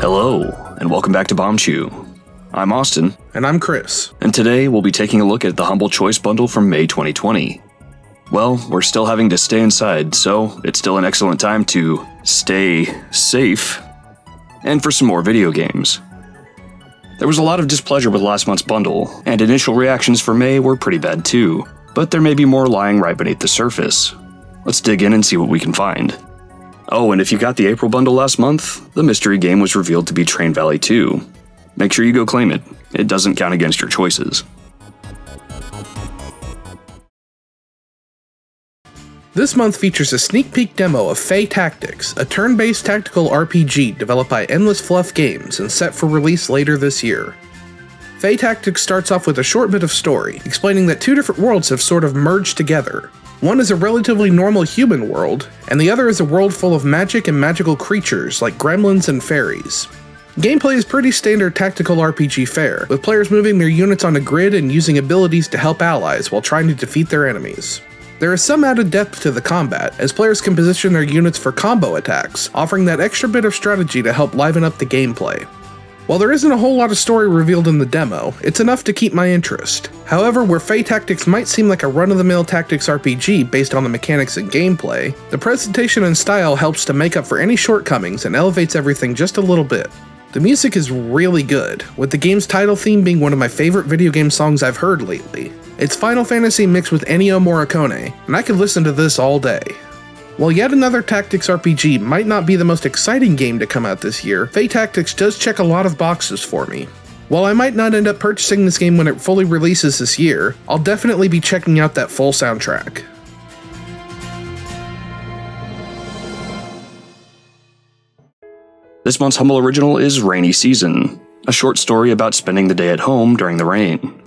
Hello, and welcome back to Bombchu. I'm Austin. And I'm Chris. And today we'll be taking a look at the Humble Choice bundle from May 2020. Well, we're still having to stay inside, so it's still an excellent time to stay safe, and for some more video games. There was a lot of displeasure with last month's bundle, and initial reactions for May were pretty bad too, but there may be more lying right beneath the surface. Let's dig in and see what we can find. Oh, and if you got the April bundle last month, the mystery game was revealed to be Train Valley 2. Make sure you go claim it. It doesn't count against your choices. This month features a sneak peek demo of Fae Tactics, a turn-based tactical RPG developed by Endless Fluff Games and set for release later this year. Fae Tactics starts off with a short bit of story, explaining that two different worlds have sort of merged together. One is a relatively normal human world, and the other is a world full of magic and magical creatures like gremlins and fairies. Gameplay is pretty standard tactical RPG fare, with players moving their units on a grid and using abilities to help allies while trying to defeat their enemies. There is some added depth to the combat, as players can position their units for combo attacks, offering that extra bit of strategy to help liven up the gameplay. While there isn't a whole lot of story revealed in the demo, it's enough to keep my interest. However, where Fae Tactics might seem like a run-of-the-mill tactics RPG based on the mechanics and gameplay, the presentation and style helps to make up for any shortcomings and elevates everything just a little bit. The music is really good, with the game's title theme being one of my favorite video game songs I've heard lately. It's Final Fantasy mixed with Ennio Morricone, and I could listen to this all day. While yet another tactics RPG might not be the most exciting game to come out this year, Fae Tactics does check a lot of boxes for me. While I might not end up purchasing this game when it fully releases this year, I'll definitely be checking out that full soundtrack. This month's Humble Original is Rainy Season, a short story about spending the day at home during the rain.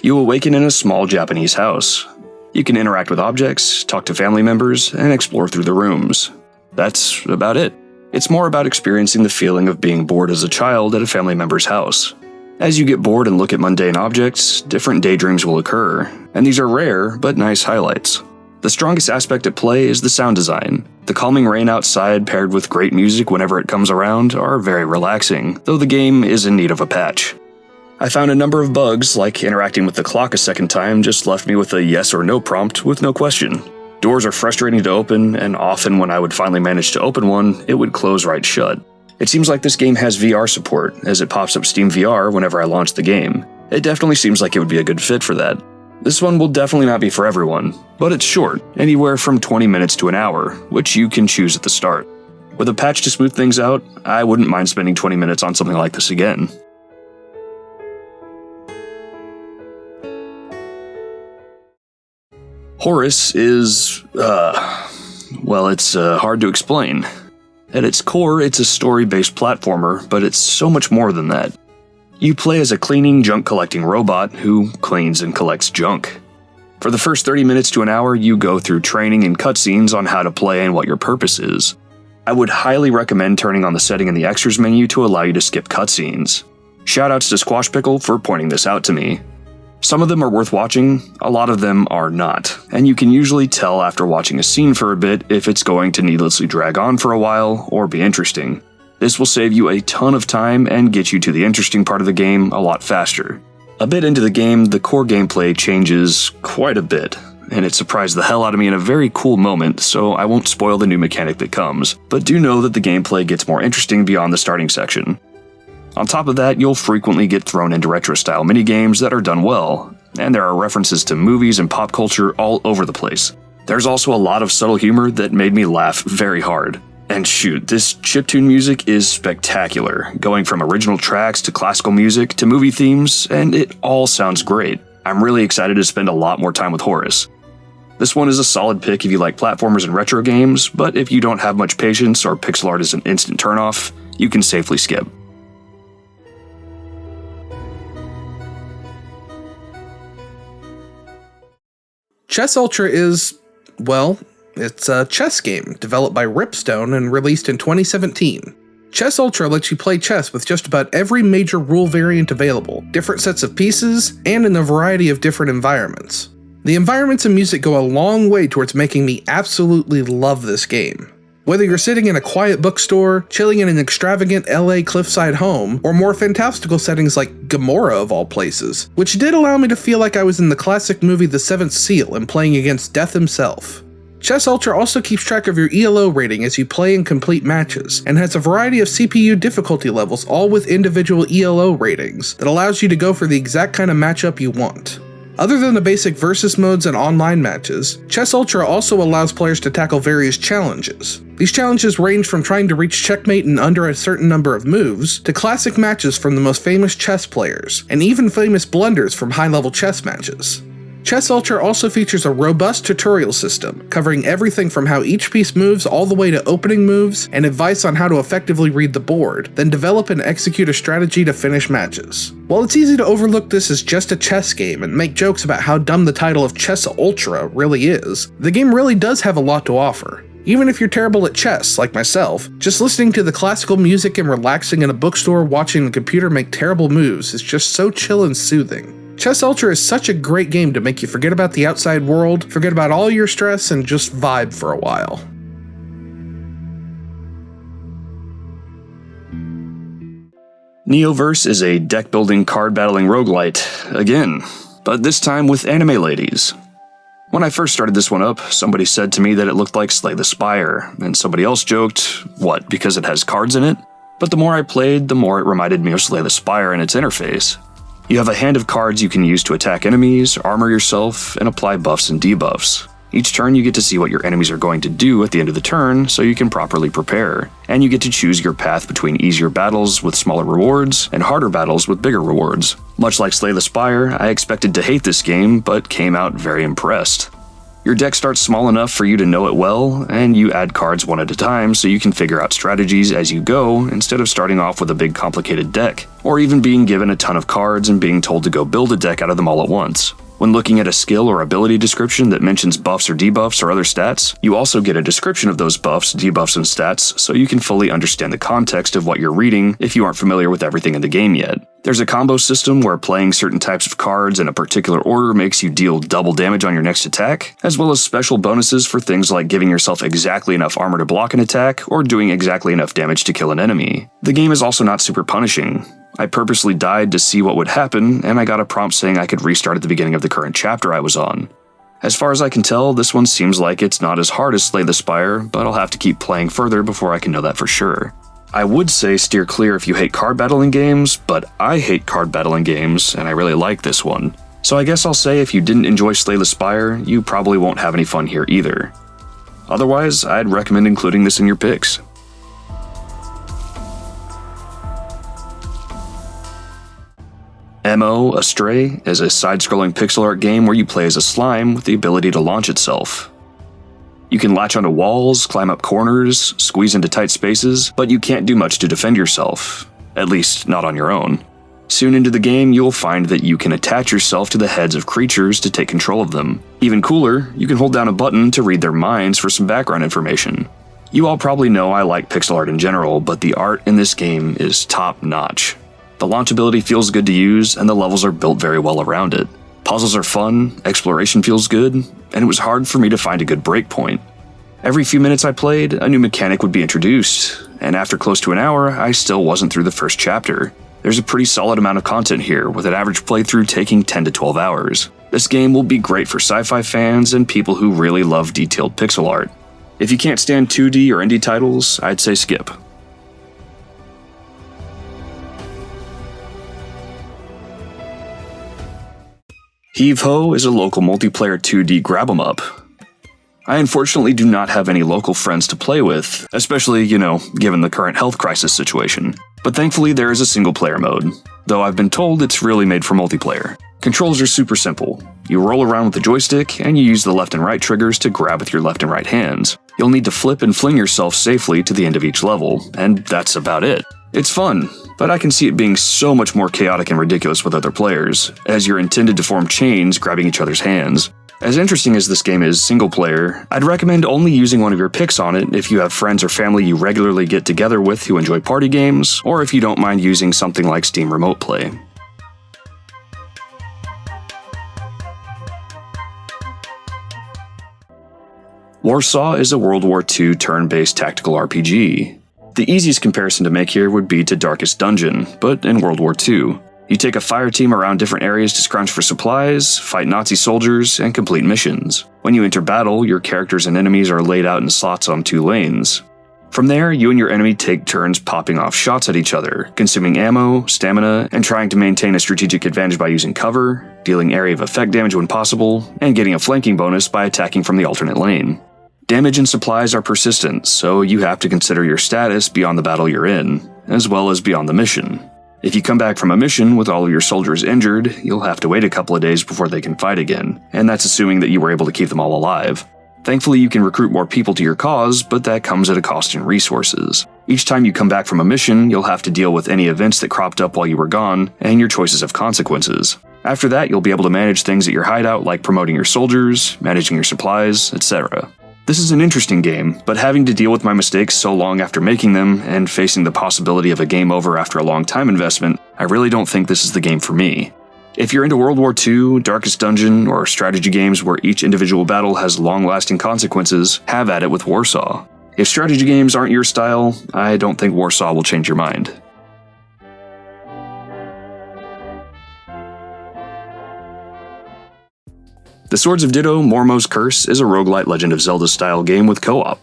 You awaken in a small Japanese house. You can interact with objects, talk to family members, and explore through the rooms. That's about it. It's more about experiencing the feeling of being bored as a child at a family member's house. As you get bored and look at mundane objects, different daydreams will occur, and these are rare but nice highlights. The strongest aspect at play is the sound design. The calming rain outside paired with great music whenever it comes around are very relaxing, though the game is in need of a patch. I found a number of bugs, like interacting with the clock a second time just left me with a yes or no prompt with no question. Doors are frustrating to open, and often when I would finally manage to open one, it would close right shut. It seems like this game has VR support, as it pops up Steam VR whenever I launch the game. It definitely seems like it would be a good fit for that. This one will definitely not be for everyone, but it's short, anywhere from 20 minutes to an hour, which you can choose at the start. With a patch to smooth things out, I wouldn't mind spending 20 minutes on something like this again. Horace is, it's hard to explain. At its core, it's a story-based platformer, but it's so much more than that. You play as a cleaning, junk-collecting robot who cleans and collects junk. For the first 30 minutes to an hour, you go through training and cutscenes on how to play and what your purpose is. I would highly recommend turning on the setting in the extras menu to allow you to skip cutscenes. Shoutouts to Squash Pickle for pointing this out to me. Some of them are worth watching, a lot of them are not, and you can usually tell after watching a scene for a bit if it's going to needlessly drag on for a while or be interesting. This will save you a ton of time and get you to the interesting part of the game a lot faster. A bit into the game, the core gameplay changes quite a bit, and it surprised the hell out of me in a very cool moment, so I won't spoil the new mechanic that comes, but do know that the gameplay gets more interesting beyond the starting section. On top of that, you'll frequently get thrown into retro-style minigames that are done well, and there are references to movies and pop culture all over the place. There's also a lot of subtle humor that made me laugh very hard. And shoot, this chiptune music is spectacular, going from original tracks to classical music to movie themes, and it all sounds great. I'm really excited to spend a lot more time with Horace. This one is a solid pick if you like platformers and retro games, but if you don't have much patience or pixel art is an instant turnoff, you can safely skip. Chess Ultra is, it's a chess game developed by Ripstone and released in 2017. Chess Ultra lets you play chess with just about every major rule variant available, different sets of pieces, and in a variety of different environments. The environments and music go a long way towards making me absolutely love this game. Whether you're sitting in a quiet bookstore, chilling in an extravagant LA cliffside home, or more fantastical settings like Gomorrah of all places, which did allow me to feel like I was in the classic movie The Seventh Seal and playing against Death himself. Chess Ultra also keeps track of your ELO rating as you play and complete matches, and has a variety of CPU difficulty levels all with individual ELO ratings that allows you to go for the exact kind of matchup you want. Other than the basic versus modes and online matches, Chess Ultra also allows players to tackle various challenges. These challenges range from trying to reach checkmate in under a certain number of moves, to classic matches from the most famous chess players, and even famous blunders from high-level chess matches. Chess Ultra also features a robust tutorial system, covering everything from how each piece moves all the way to opening moves, and advice on how to effectively read the board, then develop and execute a strategy to finish matches. While it's easy to overlook this as just a chess game and make jokes about how dumb the title of Chess Ultra really is, the game really does have a lot to offer. Even if you're terrible at chess, like myself, just listening to the classical music and relaxing in a bookstore watching the computer make terrible moves is just so chill and soothing. Chess Ultra is such a great game to make you forget about the outside world, forget about all your stress, and just vibe for a while. Neoverse is a deck-building, card-battling roguelite, again, but this time with anime ladies. When I first started this one up, somebody said to me that it looked like Slay the Spire, and somebody else joked, what, because it has cards in it? But the more I played, the more it reminded me of Slay the Spire in its interface. You have a hand of cards you can use to attack enemies, armor yourself, and apply buffs and debuffs. Each turn you get to see what your enemies are going to do at the end of the turn, so you can properly prepare, and you get to choose your path between easier battles with smaller rewards, and harder battles with bigger rewards. Much like Slay the Spire, I expected to hate this game, but came out very impressed. Your deck starts small enough for you to know it well, and you add cards one at a time so you can figure out strategies as you go instead of starting off with a big complicated deck, or even being given a ton of cards and being told to go build a deck out of them all at once. When looking at a skill or ability description that mentions buffs or debuffs or other stats, you also get a description of those buffs, debuffs, and stats so you can fully understand the context of what you're reading if you aren't familiar with everything in the game yet. There's a combo system where playing certain types of cards in a particular order makes you deal double damage on your next attack, as well as special bonuses for things like giving yourself exactly enough armor to block an attack or doing exactly enough damage to kill an enemy. The game is also not super punishing. I purposely died to see what would happen, and I got a prompt saying I could restart at the beginning of the current chapter I was on. As far as I can tell, this one seems like it's not as hard as Slay the Spire, but I'll have to keep playing further before I can know that for sure. I would say steer clear if you hate card battling games, but I hate card battling games, and I really like this one. So I guess I'll say if you didn't enjoy Slay the Spire, you probably won't have any fun here either. Otherwise, I'd recommend including this in your picks. MO Astray is a side-scrolling pixel art game where you play as a slime with the ability to launch itself. You can latch onto walls, climb up corners, squeeze into tight spaces, but you can't do much to defend yourself, at least not on your own. Soon into the game, you'll find that you can attach yourself to the heads of creatures to take control of them. Even cooler, you can hold down a button to read their minds for some background information. You all probably know I like pixel art in general, but the art in this game is top-notch. The launchability feels good to use, and the levels are built very well around it. Puzzles are fun, exploration feels good, and it was hard for me to find a good breakpoint. Every few minutes I played, a new mechanic would be introduced, and after close to an hour, I still wasn't through the first chapter. There's a pretty solid amount of content here, with an average playthrough taking 10 to 12 hours. This game will be great for sci-fi fans and people who really love detailed pixel art. If you can't stand 2D or indie titles, I'd say skip. Heave Ho is a local multiplayer 2D grab-em-up. I unfortunately do not have any local friends to play with, especially, given the current health crisis situation. But thankfully there is a single-player mode, though I've been told it's really made for multiplayer. Controls are super simple. You roll around with the joystick, and you use the left and right triggers to grab with your left and right hands. You'll need to flip and fling yourself safely to the end of each level, and that's about it. It's fun, but I can see it being so much more chaotic and ridiculous with other players, as you're intended to form chains grabbing each other's hands. As interesting as this game is single player, I'd recommend only using one of your picks on it if you have friends or family you regularly get together with who enjoy party games, or if you don't mind using something like Steam Remote Play. Warsaw is a World War II turn-based tactical RPG. The easiest comparison to make here would be to Darkest Dungeon, but in World War II. You take a fire team around different areas to scrounge for supplies, fight Nazi soldiers, and complete missions. When you enter battle, your characters and enemies are laid out in slots on 2 lanes. From there, you and your enemy take turns popping off shots at each other, consuming ammo, stamina, and trying to maintain a strategic advantage by using cover, dealing area of effect damage when possible, and getting a flanking bonus by attacking from the alternate lane. Damage and supplies are persistent, so you have to consider your status beyond the battle you're in, as well as beyond the mission. If you come back from a mission with all of your soldiers injured, you'll have to wait a couple of days before they can fight again, and that's assuming that you were able to keep them all alive. Thankfully, you can recruit more people to your cause, but that comes at a cost in resources. Each time you come back from a mission, you'll have to deal with any events that cropped up while you were gone, and your choices have consequences. After that, you'll be able to manage things at your hideout like promoting your soldiers, managing your supplies, etc. This is an interesting game, but having to deal with my mistakes so long after making them, and facing the possibility of a game over after a long time investment, I really don't think this is the game for me. If you're into World War II, Darkest Dungeon, or strategy games where each individual battle has long-lasting consequences, have at it with Warsaw. If strategy games aren't your style, I don't think Warsaw will change your mind. The Swords of Ditto, Mormo's Curse is a roguelite Legend of Zelda-style game with co-op.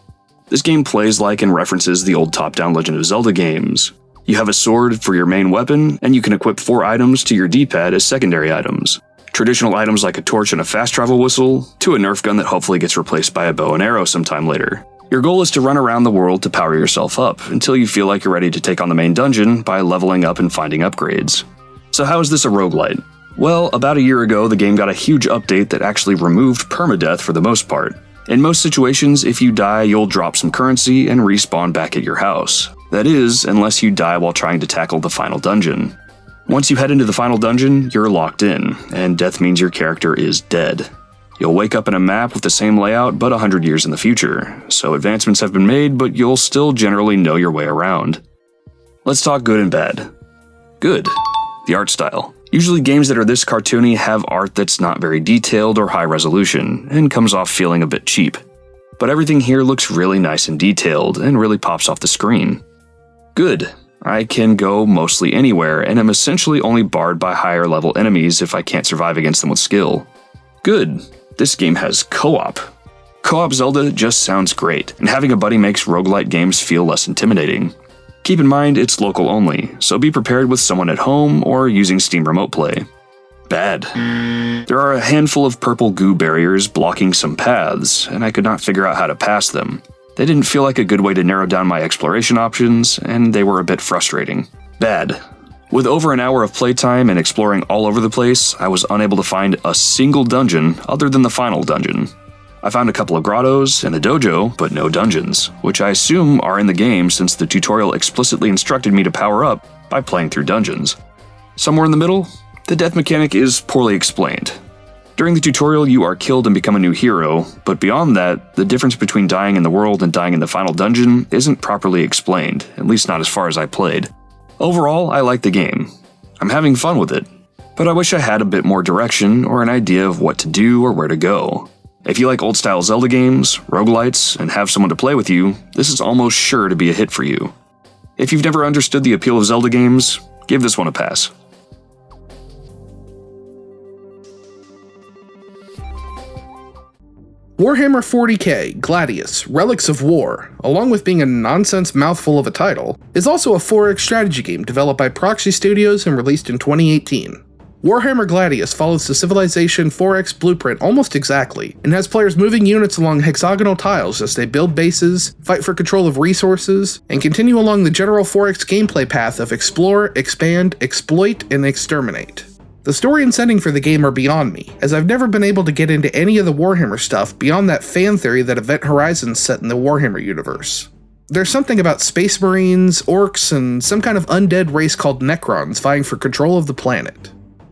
This game plays like and references the old top-down Legend of Zelda games. You have a sword for your main weapon, and you can equip 4 items to your D-pad as secondary items. Traditional items like a torch and a fast travel whistle, to a Nerf gun that hopefully gets replaced by a bow and arrow sometime later. Your goal is to run around the world to power yourself up, until you feel like you're ready to take on the main dungeon by leveling up and finding upgrades. So how is this a roguelite? Well, about a year ago, the game got a huge update that actually removed permadeath for the most part. In most situations, if you die, you'll drop some currency and respawn back at your house. That is, unless you die while trying to tackle the final dungeon. Once you head into the final dungeon, you're locked in, and death means your character is dead. You'll wake up in a map with the same layout but 100 years in the future, so advancements have been made, but you'll still generally know your way around. Let's talk good and bad. Good. The art style. Usually games that are this cartoony have art that's not very detailed or high resolution, and comes off feeling a bit cheap. But everything here looks really nice and detailed, and really pops off the screen. Good. I can go mostly anywhere, and am essentially only barred by higher level enemies if I can't survive against them with skill. Good. This game has co-op. Co-op Zelda just sounds great, and having a buddy makes roguelite games feel less intimidating. Keep in mind, it's local only, so be prepared with someone at home or using Steam Remote Play. Bad. There are a handful of purple goo barriers blocking some paths, and I could not figure out how to pass them. They didn't feel like a good way to narrow down my exploration options, and they were a bit frustrating. Bad. With over an hour of playtime and exploring all over the place, I was unable to find a single dungeon other than the final dungeon. I found a couple of grottos and a dojo, but no dungeons, which I assume are in the game since the tutorial explicitly instructed me to power up by playing through dungeons. Somewhere in the middle, the death mechanic is poorly explained. During the tutorial, you are killed and become a new hero, but beyond that, the difference between dying in the world and dying in the final dungeon isn't properly explained, at least not as far as I played. Overall, I like the game. I'm having fun with it, but I wish I had a bit more direction or an idea of what to do or where to go. If you like old-style Zelda games, roguelites, and have someone to play with you, this is almost sure to be a hit for you. If you've never understood the appeal of Zelda games, give this one a pass. Warhammer 40k, Gladius, Relics of War, along with being a nonsense mouthful of a title, is also a 4X strategy game developed by Proxy Studios and released in 2018. Warhammer Gladius follows the Civilization 4X blueprint almost exactly, and has players moving units along hexagonal tiles as they build bases, fight for control of resources, and continue along the general 4X gameplay path of explore, expand, exploit, and exterminate. The story and setting for the game are beyond me, as I've never been able to get into any of the Warhammer stuff beyond that fan theory that Event Horizon's set in the Warhammer universe. There's something about space marines, orcs, and some kind of undead race called Necrons vying for control of the planet.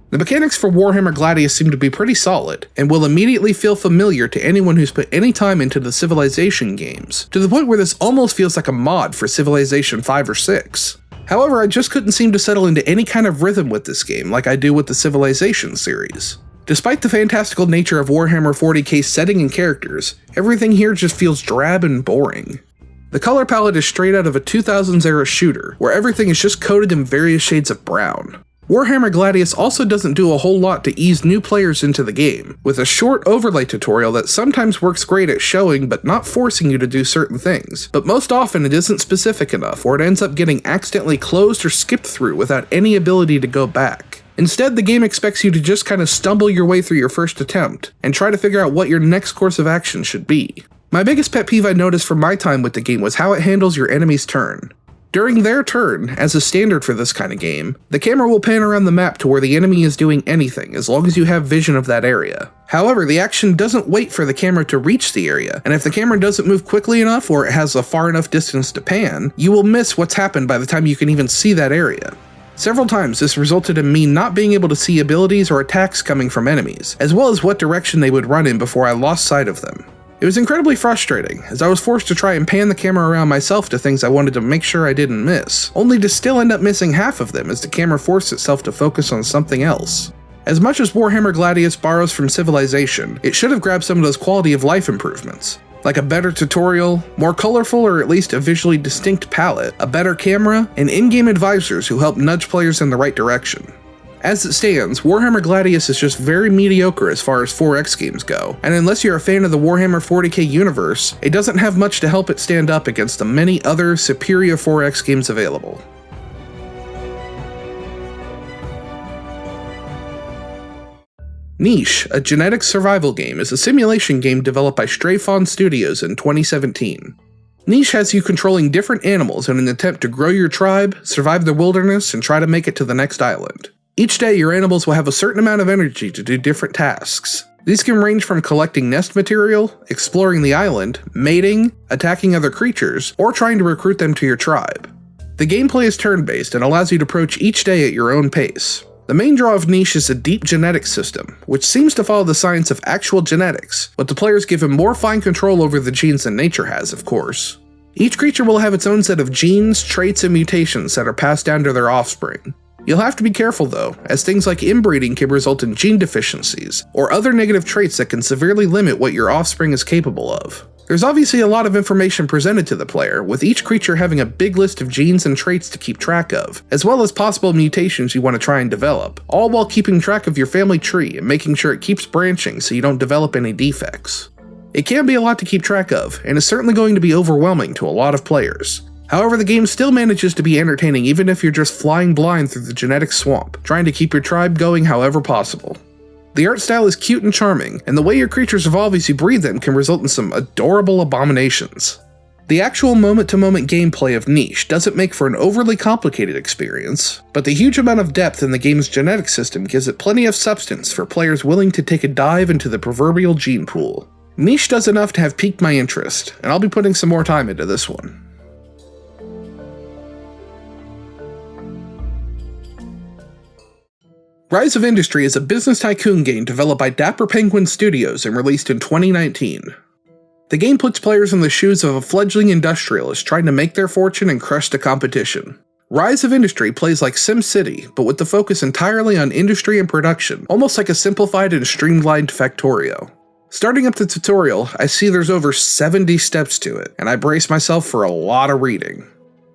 The mechanics for Warhammer Gladius seem to be pretty solid, and will immediately feel familiar to anyone who's put any time into the Civilization games, to the point where this almost feels like a mod for Civilization 5 or 6. However, I just couldn't seem to settle into any kind of rhythm with this game like I do with the Civilization series. Despite the fantastical nature of Warhammer 40k's setting and characters, everything here just feels drab and boring. The color palette is straight out of a 2000s era shooter, where everything is just coated in various shades of brown. Warhammer Gladius also doesn't do a whole lot to ease new players into the game, with a short overlay tutorial that sometimes works great at showing but not forcing you to do certain things, but most often it isn't specific enough, or it ends up getting accidentally closed or skipped through without any ability to go back. Instead, the game expects you to just kind of stumble your way through your first attempt, and try to figure out what your next course of action should be. My biggest pet peeve I noticed from my time with the game was how it handles your enemy's turn. During their turn, as a standard for this kind of game, the camera will pan around the map to where the enemy is doing anything, as long as you have vision of that area. However, the action doesn't wait for the camera to reach the area, and if the camera doesn't move quickly enough or it has a far enough distance to pan, you will miss what's happened by the time you can even see that area. Several times this resulted in me not being able to see abilities or attacks coming from enemies, as well as what direction they would run in before I lost sight of them. It was incredibly frustrating, as I was forced to try and pan the camera around myself to things I wanted to make sure I didn't miss, only to still end up missing half of them as the camera forced itself to focus on something else. As much as Warhammer Gladius borrows from Civilization, it should have grabbed some of those quality of life improvements, like a better tutorial, more colorful or at least a visually distinct palette, a better camera, and in-game advisors who help nudge players in the right direction. As it stands, Warhammer Gladius is just very mediocre as far as 4X games go, and unless you're a fan of the Warhammer 40k universe, it doesn't have much to help it stand up against the many other superior 4X games available. Niche, a genetic survival game, is a simulation game developed by Astray Studios in 2017. Niche has you controlling different animals in an attempt to grow your tribe, survive the wilderness, and try to make it to the next island. Each day, your animals will have a certain amount of energy to do different tasks. These can range from collecting nest material, exploring the island, mating, attacking other creatures, or trying to recruit them to your tribe. The gameplay is turn-based and allows you to approach each day at your own pace. The main draw of Niche is a deep genetics system, which seems to follow the science of actual genetics, but the players given more fine control over the genes than nature has, of course. Each creature will have its own set of genes, traits, and mutations that are passed down to their offspring. You'll have to be careful though, as things like inbreeding can result in gene deficiencies, or other negative traits that can severely limit what your offspring is capable of. There's obviously a lot of information presented to the player, with each creature having a big list of genes and traits to keep track of, as well as possible mutations you want to try and develop, all while keeping track of your family tree and making sure it keeps branching so you don't develop any defects. It can be a lot to keep track of, and is certainly going to be overwhelming to a lot of players. However, the game still manages to be entertaining even if you're just flying blind through the genetic swamp, trying to keep your tribe going however possible. The art style is cute and charming, and the way your creatures evolve as you breed them can result in some adorable abominations. The actual moment-to-moment gameplay of Niche doesn't make for an overly complicated experience, but the huge amount of depth in the game's genetic system gives it plenty of substance for players willing to take a dive into the proverbial gene pool. Niche does enough to have piqued my interest, and I'll be putting some more time into this one. Rise of Industry is a business tycoon game developed by Dapper Penguin Studios and released in 2019. The game puts players in the shoes of a fledgling industrialist trying to make their fortune and crush the competition. Rise of Industry plays like SimCity, but with the focus entirely on industry and production, almost like a simplified and streamlined Factorio. Starting up the tutorial, I see there's over 70 steps to it, and I brace myself for a lot of reading.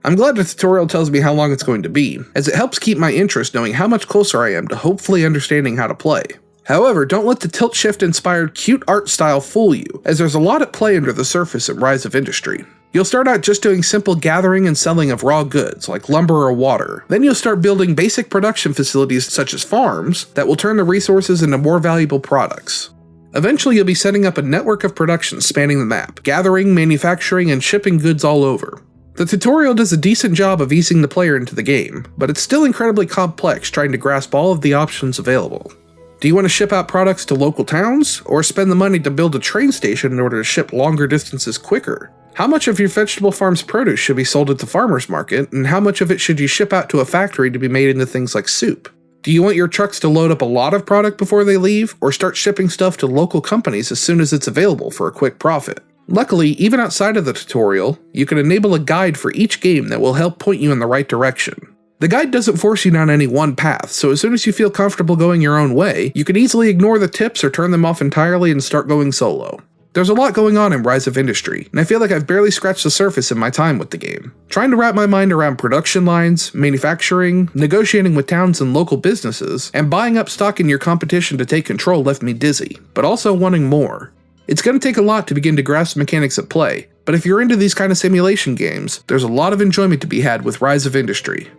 I'm glad the tutorial tells me how long it's going to be, as it helps keep my interest knowing how much closer I am to hopefully understanding how to play. However, don't let the tilt-shift-inspired cute art style fool you, as there's a lot at play under the surface in Rise of Industry. You'll start out just doing simple gathering and selling of raw goods, like lumber or water. Then you'll start building basic production facilities such as farms, that will turn the resources into more valuable products. Eventually you'll be setting up a network of production spanning the map, gathering, manufacturing, and shipping goods all over. The tutorial does a decent job of easing the player into the game, but it's still incredibly complex trying to grasp all of the options available. Do you want to ship out products to local towns, or spend the money to build a train station in order to ship longer distances quicker? How much of your vegetable farm's produce should be sold at the farmer's market, and how much of it should you ship out to a factory to be made into things like soup? Do you want your trucks to load up a lot of product before they leave, or start shipping stuff to local companies as soon as it's available for a quick profit? Luckily, even outside of the tutorial, you can enable a guide for each game that will help point you in the right direction. The guide doesn't force you down any one path, so as soon as you feel comfortable going your own way, you can easily ignore the tips or turn them off entirely and start going solo. There's a lot going on in Rise of Industry, and I feel like I've barely scratched the surface in my time with the game. Trying to wrap my mind around production lines, manufacturing, negotiating with towns and local businesses, and buying up stock in your competition to take control left me dizzy, but also wanting more. It's going to take a lot to begin to grasp the mechanics at play, but if you're into these kind of simulation games, there's a lot of enjoyment to be had with Rise of Industry.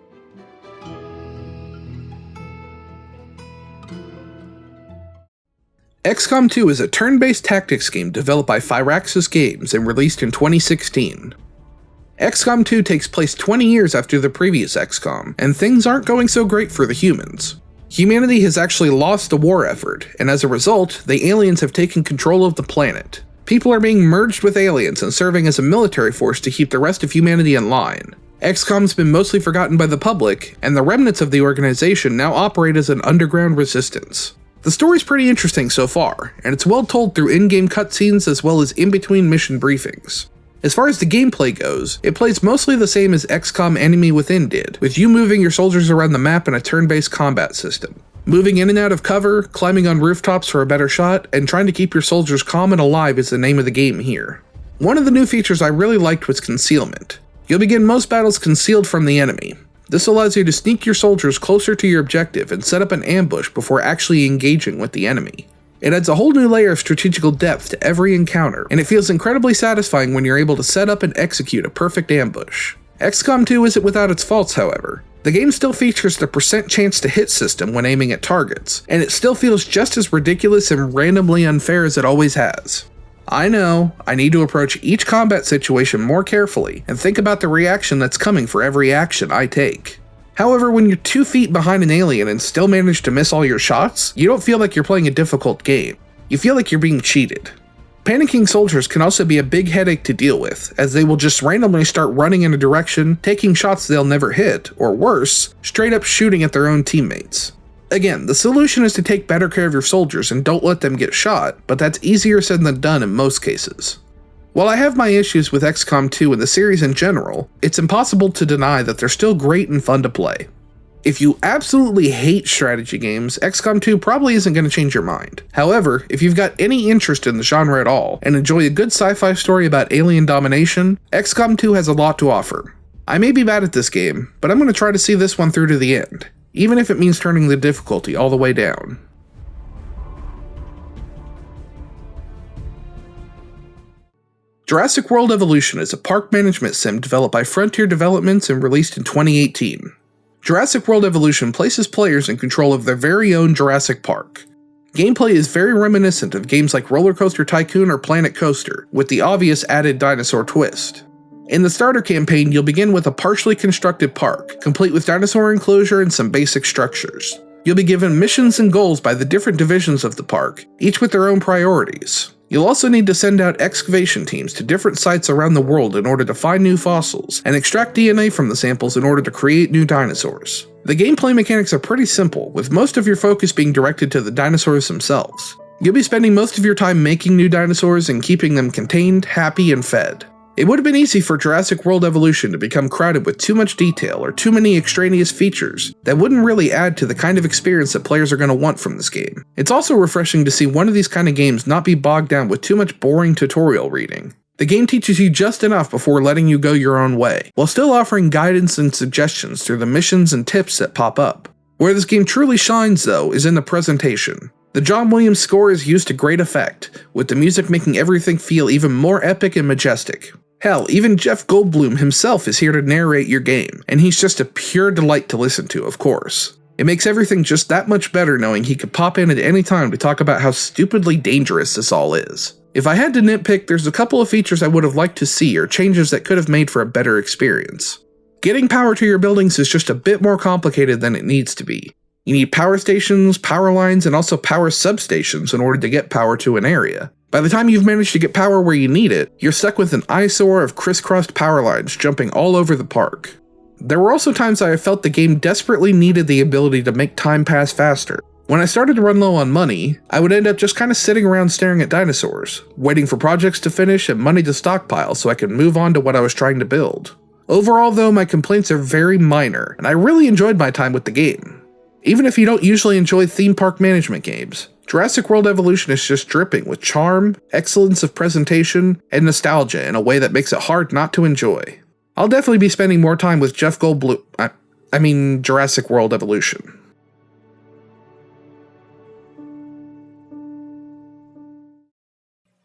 XCOM 2 is a turn-based tactics game developed by Firaxis Games and released in 2016. XCOM 2 takes place 20 years after the previous XCOM, and things aren't going so great for the humans. Humanity has actually lost the war effort, and as a result, the aliens have taken control of the planet. People are being merged with aliens and serving as a military force to keep the rest of humanity in line. XCOM's been mostly forgotten by the public, and the remnants of the organization now operate as an underground resistance. The story's pretty interesting so far, and it's well told through in-game cutscenes as well as in-between mission briefings. As far as the gameplay goes, it plays mostly the same as XCOM Enemy Within did, with you moving your soldiers around the map in a turn-based combat system. Moving in and out of cover, climbing on rooftops for a better shot, and trying to keep your soldiers calm and alive is the name of the game here. One of the new features I really liked was concealment. You'll begin most battles concealed from the enemy. This allows you to sneak your soldiers closer to your objective and set up an ambush before actually engaging with the enemy. It adds a whole new layer of strategical depth to every encounter, and it feels incredibly satisfying when you're able to set up and execute a perfect ambush. XCOM 2 isn't without its faults, however. The game still features the percent chance to hit system when aiming at targets, and it still feels just as ridiculous and randomly unfair as it always has. I know, I need to approach each combat situation more carefully and think about the reaction that's coming for every action I take. However, when you're 2 feet behind an alien and still manage to miss all your shots, you don't feel like you're playing a difficult game. You feel like you're being cheated. Panicking soldiers can also be a big headache to deal with, as they will just randomly start running in a direction, taking shots they'll never hit, or worse, straight up shooting at their own teammates. Again, the solution is to take better care of your soldiers and don't let them get shot, but that's easier said than done in most cases. While I have my issues with XCOM 2 and the series in general, it's impossible to deny that they're still great and fun to play. If you absolutely hate strategy games, XCOM 2 probably isn't going to change your mind. However, if you've got any interest in the genre at all, and enjoy a good sci-fi story about alien domination, XCOM 2 has a lot to offer. I may be bad at this game, but I'm going to try to see this one through to the end, even if it means turning the difficulty all the way down. Jurassic World Evolution is a park management sim developed by Frontier Developments and released in 2018. Jurassic World Evolution places players in control of their very own Jurassic Park. Gameplay is very reminiscent of games like Roller Coaster Tycoon or Planet Coaster, with the obvious added dinosaur twist. In the starter campaign, you'll begin with a partially constructed park, complete with dinosaur enclosure and some basic structures. You'll be given missions and goals by the different divisions of the park, each with their own priorities. You'll also need to send out excavation teams to different sites around the world in order to find new fossils, and extract DNA from the samples in order to create new dinosaurs. The gameplay mechanics are pretty simple, with most of your focus being directed to the dinosaurs themselves. You'll be spending most of your time making new dinosaurs and keeping them contained, happy, and fed. It would have been easy for Jurassic World Evolution to become crowded with too much detail or too many extraneous features that wouldn't really add to the kind of experience that players are going to want from this game. It's also refreshing to see one of these kind of games not be bogged down with too much boring tutorial reading. The game teaches you just enough before letting you go your own way, while still offering guidance and suggestions through the missions and tips that pop up. Where this game truly shines, though, is in the presentation. The John Williams score is used to great effect, with the music making everything feel even more epic and majestic. Hell, even Jeff Goldblum himself is here to narrate your game, and he's just a pure delight to listen to, of course. It makes everything just that much better knowing he could pop in at any time to talk about how stupidly dangerous this all is. If I had to nitpick, there's a couple of features I would have liked to see or changes that could have made for a better experience. Getting power to your buildings is just a bit more complicated than it needs to be. You need power stations, power lines, and also power substations in order to get power to an area. By the time you've managed to get power where you need it, you're stuck with an eyesore of crisscrossed power lines jumping all over the park. There were also times I felt the game desperately needed the ability to make time pass faster. When I started to run low on money, I would end up just kind of sitting around staring at dinosaurs, waiting for projects to finish and money to stockpile so I could move on to what I was trying to build. Overall though, my complaints are very minor, and I really enjoyed my time with the game. Even if you don't usually enjoy theme park management games, Jurassic World Evolution is just dripping with charm, excellence of presentation, and nostalgia in a way that makes it hard not to enjoy. I'll definitely be spending more time with Jeff Goldblum, Jurassic World Evolution.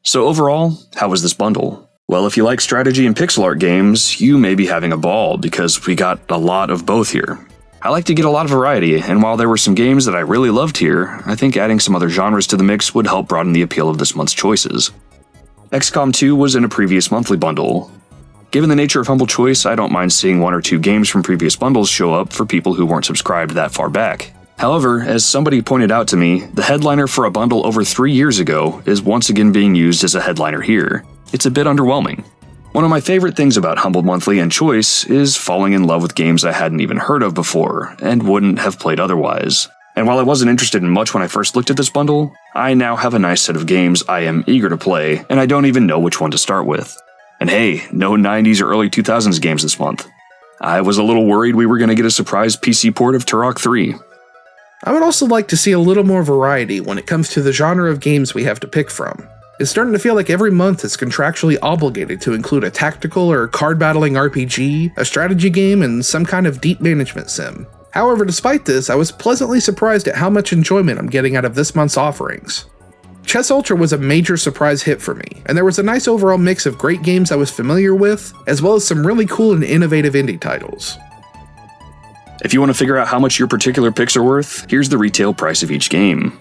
So overall, how was this bundle? Well, if you like strategy and pixel art games, you may be having a ball because we got a lot of both here. I like to get a lot of variety, and while there were some games that I really loved here, I think adding some other genres to the mix would help broaden the appeal of this month's choices. XCOM 2 was in a previous monthly bundle. Given the nature of Humble Choice, I don't mind seeing 1 or 2 games from previous bundles show up for people who weren't subscribed that far back. However, as somebody pointed out to me, the headliner for a bundle over 3 years ago is once again being used as a headliner here. It's a bit underwhelming. One of my favorite things about Humble Monthly and Choice is falling in love with games I hadn't even heard of before, and wouldn't have played otherwise. And while I wasn't interested in much when I first looked at this bundle, I now have a nice set of games I am eager to play, and I don't even know which one to start with. And hey, no 90s or early 2000s games this month. I was a little worried we were going to get a surprise PC port of Turok 3. I would also like to see a little more variety when it comes to the genre of games we have to pick from. It's starting to feel like every month is contractually obligated to include a tactical or card-battling RPG, a strategy game, and some kind of deep management sim. However, despite this, I was pleasantly surprised at how much enjoyment I'm getting out of this month's offerings. Chess Ultra was a major surprise hit for me, and there was a nice overall mix of great games I was familiar with, as well as some really cool and innovative indie titles. If you want to figure out how much your particular picks are worth, here's the retail price of each game.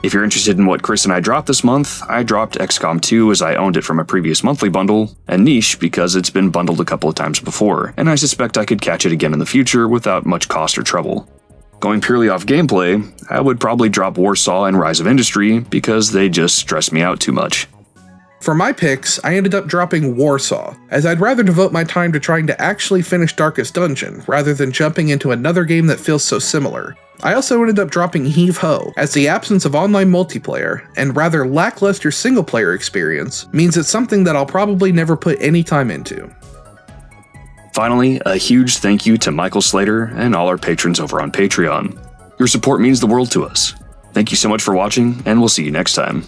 If you're interested in what Chris and I dropped this month, I dropped XCOM 2 as I owned it from a previous monthly bundle, and Niche because it's been bundled a couple of times before, and I suspect I could catch it again in the future without much cost or trouble. Going purely off gameplay, I would probably drop Warsaw and Rise of Industry because they just stress me out too much. For my picks, I ended up dropping Warsaw, as I'd rather devote my time to trying to actually finish Darkest Dungeon, rather than jumping into another game that feels so similar. I also ended up dropping Heave Ho, as the absence of online multiplayer, and rather lackluster single-player experience, means it's something that I'll probably never put any time into. Finally, a huge thank you to Michael Slater and all our patrons over on Patreon. Your support means the world to us. Thank you so much for watching, and we'll see you next time.